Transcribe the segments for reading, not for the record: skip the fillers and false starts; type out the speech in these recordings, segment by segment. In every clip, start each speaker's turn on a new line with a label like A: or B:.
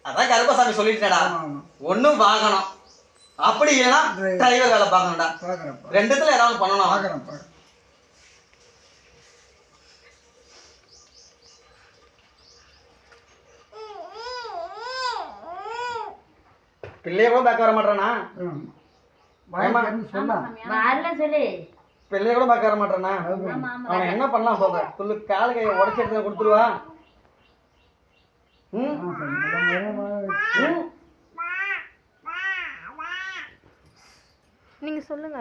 A: அதான் கருப்பசாமி சொல்லிட்டேடா. ஒன்னும் பார்க்கணும், அப்படி இல்லைன்னா டிரைவர் வேலை பார்க்கணும்டா. ரெண்டுத்துல ஏதாவது பண்ணணும். பிள்ளைய கூட பார்க்க வர மாட்டானா? பிள்ளைய கூட பார்க்க வர மாட்டானா? அவன் என்ன பண்ணலாம் போக சொல்லு. கால கையை உடச்சி எடுத்து கொடுத்துருவா.
B: நீங்க சொல்லுங்க.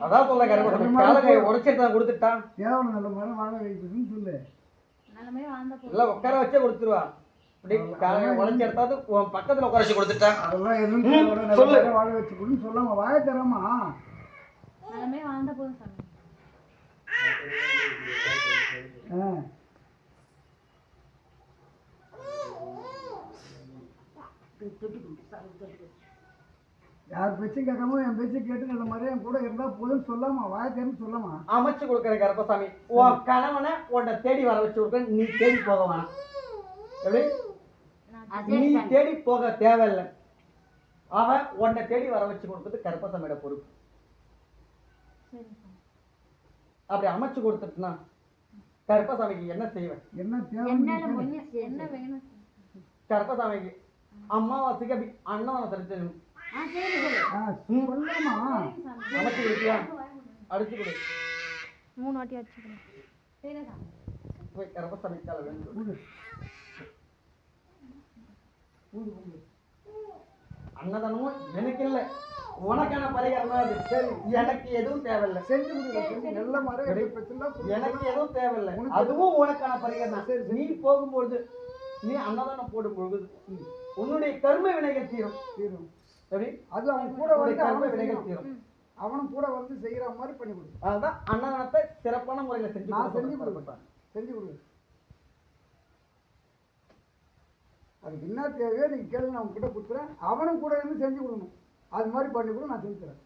A: அதான் சொல்ல கால கையை உடச்சி எடுத்து கொடுத்துட்டா இல்ல உட்கார வச்சே கொடுத்துருவா. அப்படி காலையை உடச்சி எடுத்தாது உன் பக்கத்துல உட்கார வச்சு கொடுத்துட்டா.
C: அதெல்லாம் எதுவும் சொல்லு. வாழ வச்சு கொடுன்னு சொல்லாம வாய தரமா
B: வாழ்ந்த போதும் சாமி.
C: யார் பேச்சும் கேட்காம என் பேச்சு கேட்டு நல்ல மாதிரி என் கூட இருந்தா போதும் சொல்லாமா வாய தேர்ந்து சொல்லாமா.
A: அமைச்சு கொடுக்குற கருப்பசாமி உன் கணவனை உன்னை தேடி வர வச்சு கொடுக்க. நீ தேடி போக வேணாம். எப்படி நீ தேடி போக தேவையில்லை. அவன் உன்னை தேடி வர வச்சு கொடுத்தது கருப்பசாமியோட பொறுப்பு. அப்படி அமைச்சு கொடுத்துட்டுனா கருப்பசாமிக்கு என்ன செய்வேன்?
C: என்ன
A: கருப்பசாமிக்கு அம்மாவாசைக்கு அப்படி அன்னவனை செலுத்தணும். அமைச்சு கொடுத்தியா? அடிச்சு கொடு.
B: 3 வாட்டி அடிச்சு கொடு.
A: போய் கருப்பசாமிக்கால வேண்டும். அன்னதானமும் எனக்கு இல்லை, உனக்கான பரிகாரம் அது. சரி, எனக்கு எதுவும் தேவையில்லை.
C: செஞ்சு நல்ல மாதிரி
A: எனக்கு எதுவும் தேவையில்லை. அதுவும் உனக்கான பரிகாரம் தான். சரி, நீ போகும்பொழுது நீ அன்னதானம் போடும் பொழுது உன்னுடைய கர்ம வினைகள் தீரும். எப்படி அது அவன் கூட வந்து கர்ம வினைகள் தீரும்.
C: அவனும் கூட வந்து செய்யற மாதிரி பண்ணி கொடு.
A: அதுதான் அன்னதானத்தை சிறப்பான முறையில செஞ்சு
C: செஞ்சு கொடு. அதுக்கு என்ன தேவையோ நீங்க கேள்வி நான் உங்ககிட்ட கொடுத்துறேன். அவனும் கூட இருந்து செஞ்சு கொடுக்கணும். அது மாதிரி பண்ணி கூட நான் செஞ்சு தரேன்.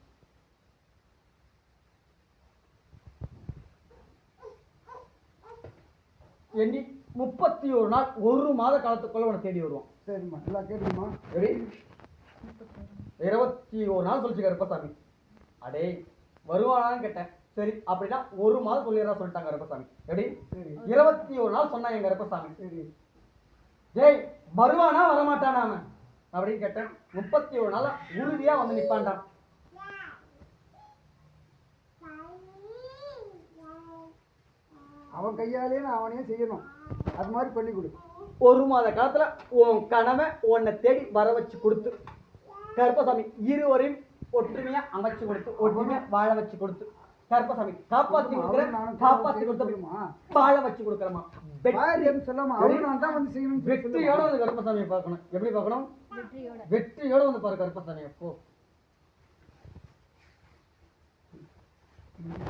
A: எண்ணி 31 நாள் 1 மாத காலத்துக்குள்ள உன தேடி வருவான்.
C: சரிம்மா, எல்லாம் கேட்டுமா.
A: சரி, 21 நாள் சொல்லிச்சு கருப்பசாமி. அடே வருவானான்னு கேட்டேன். சரி, அப்படின்னா 1 மாதம் சொல்லிடுறா சொல்லிட்டாங்க கருப்பசாமி. எப்படி 21 நாள் சொன்னாங்க கருப்பசாமி.
C: சரி,
A: ஜெய் வருவானா வரமாட்டானா அவன் அப்படின்னு கேட்டேன். 31 நாள் உறுதியா வந்து நிப்பான்டான்.
C: அவன் கையாலே நான் அவனையே செய்யணும். அது மாதிரி பண்ணி கொடு.
A: 1 மாத காலத்துல உன் கணவன் உன்னை தேடி வர வச்சு கொடுத்து கருப்பசாமி இருவரையும் ஒற்றுமையா அமைச்சு கொடுத்து ஒற்றுமையா வாழ வச்சு கொடுத்து கருப்பசாமி காப்பாத்தி கொடுக்குறேன். காப்பாத்தி கொடுத்தா வாழ வச்சு கொடுக்குறமா. வெற்றியோட வந்து கருப்பசாமியை பார்க்கணும். எப்படி பார்க்கணும்? வெற்றியோட வந்து பாரு கருப்பசாமி. அப்போ